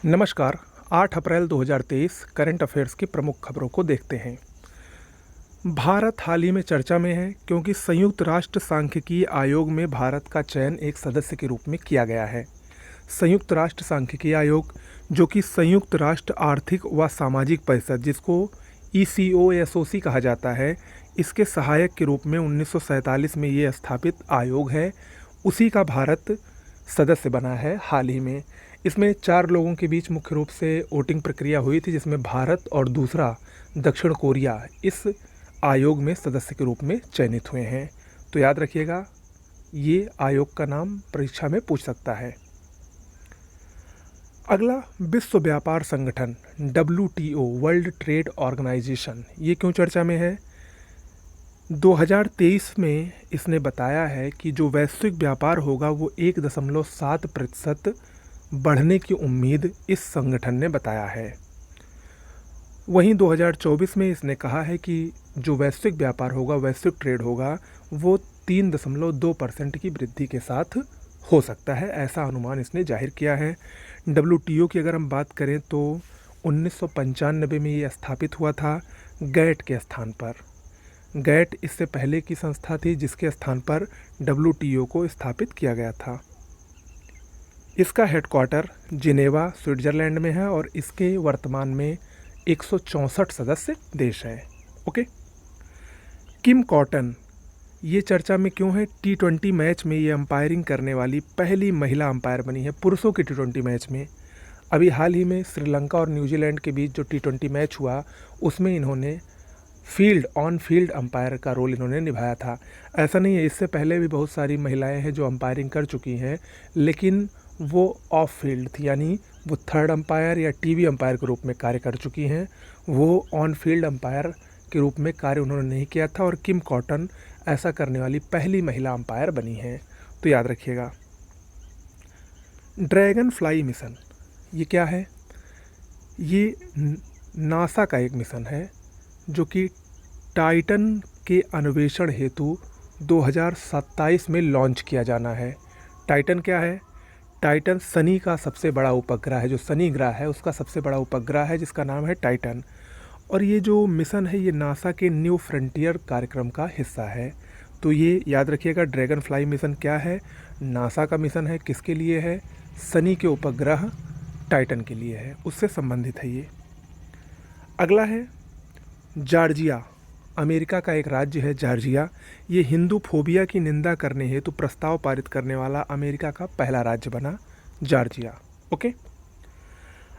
नमस्कार। 8 अप्रैल 2023 current affairs की प्रमुख खबरों को देखते हैं। भारत हाल ही में चर्चा में है क्योंकि संयुक्त राष्ट्र सांख्यिकीय आयोग में भारत का चयन एक सदस्य के रूप में किया गया है। संयुक्त राष्ट्र सांख्यिकीय आयोग, जो कि संयुक्त राष्ट्र आर्थिक व सामाजिक परिषद, जिसको ECOSOC कहा जाता है, इसके सहायक के रूप में 1947 में ये स्थापित आयोग है। उसी का भारत सदस्य बना है हाल ही में। इसमें 4 लोगों के बीच मुख्य रूप से वोटिंग प्रक्रिया हुई थी, जिसमें भारत और दूसरा दक्षिण कोरिया इस आयोग में सदस्य के रूप में चयनित हुए हैं। तो याद रखिएगा, ये आयोग का नाम परीक्षा में पूछ सकता है। अगला, विश्व व्यापार संगठन WTO, वर्ल्ड ट्रेड ऑर्गेनाइजेशन, ये क्यों चर्चा में है? 2023 में इसने बताया है कि जो वैश्विक व्यापार होगा वो 1.7% बढ़ने की उम्मीद इस संगठन ने बताया है। वहीं 2024 में इसने कहा है कि जो वैश्विक व्यापार होगा, वैश्विक ट्रेड होगा, वो 3.2% की वृद्धि के साथ हो सकता है, ऐसा अनुमान इसने जाहिर किया है। WTO की अगर हम बात करें तो 1995 में ये स्थापित हुआ था गैट के स्थान पर। गैट इससे पहले की संस्था थी जिसके स्थान पर WTO को स्थापित किया गया था। इसका हेडक्वार्टर जिनेवा, स्विट्ज़रलैंड में है और इसके वर्तमान में 164 सदस्य देश हैं। ओके। किम कॉटन, ये चर्चा में क्यों है? T20 मैच में ये अंपायरिंग करने वाली पहली महिला अंपायर बनी है, पुरुषों के T20 मैच में। अभी हाल ही में श्रीलंका और न्यूजीलैंड के बीच जो T20 मैच हुआ, उसमें इन्होंने ऑन फील्ड अंपायर का रोल इन्होंने निभाया था। ऐसा नहीं है, इससे पहले भी बहुत सारी महिलाएं हैं जो अंपायरिंग कर चुकी हैं, लेकिन वो ऑफ फील्ड थी, यानी वो थर्ड अंपायर या टीवी अंपायर के रूप में कार्य कर चुकी हैं। वो ऑन फील्ड अंपायर के रूप में कार्य उन्होंने नहीं किया था और किम कॉटन ऐसा करने वाली पहली महिला अंपायर बनी हैं। तो याद रखिएगा। ड्रैगन फ्लाई मिशन, ये क्या है? ये नासा का एक मिशन है जो कि टाइटन के अन्वेषण हेतु 2027 में लॉन्च किया जाना है। टाइटन क्या है? टाइटन शनि का सबसे बड़ा उपग्रह है, जो शनि ग्रह है उसका सबसे बड़ा उपग्रह है, जिसका नाम है टाइटन। और ये जो मिशन है ये नासा के न्यू फ्रंटियर कार्यक्रम का हिस्सा है। तो ये याद रखिएगा, ड्रैगन फ्लाई मिशन क्या है? नासा का मिशन है। किसके लिए है? शनि के उपग्रह टाइटन के लिए है, उससे संबंधित है ये। अगला है जॉर्जिया, अमेरिका का एक राज्य है जॉर्जिया। ये हिंदू फोबिया की निंदा करने हेतु प्रस्ताव पारित करने वाला अमेरिका का पहला राज्य बना जॉर्जिया। ओके।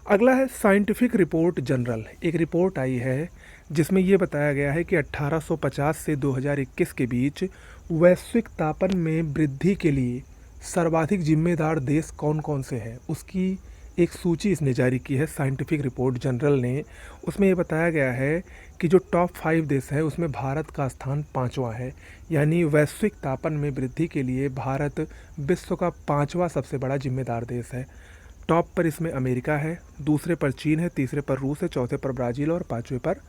अगला है साइंटिफिक रिपोर्ट जनरल, एक रिपोर्ट आई है जिसमें ये बताया गया है कि 1850 से 2021 के बीच वैश्विक तापन में वृद्धि के लिए सर्वाधिक जिम्मेदार देश कौन कौन से हैं, उसकी एक सूची इसने जारी की है, साइंटिफिक रिपोर्ट जनरल ने। उसमें ये बताया गया है कि जो टॉप 5 देश है उसमें भारत का स्थान 5वां है, यानी वैश्विक तापन में वृद्धि के लिए भारत विश्व का 5वां सबसे बड़ा जिम्मेदार देश है। टॉप पर इसमें अमेरिका है, दूसरे पर चीन है, तीसरे पर रूस है, चौथे पर ब्राज़ील और 5वें पर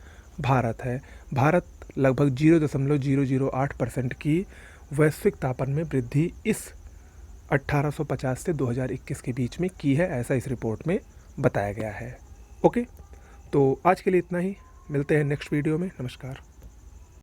भारत है। भारत लगभग 0.008% की वैश्विक तापन में वृद्धि इस 1850 से 2021 के बीच में की है, ऐसा इस रिपोर्ट में बताया गया है। ओके, तो आज के लिए इतना ही। मिलते हैं नेक्स्ट वीडियो में। नमस्कार।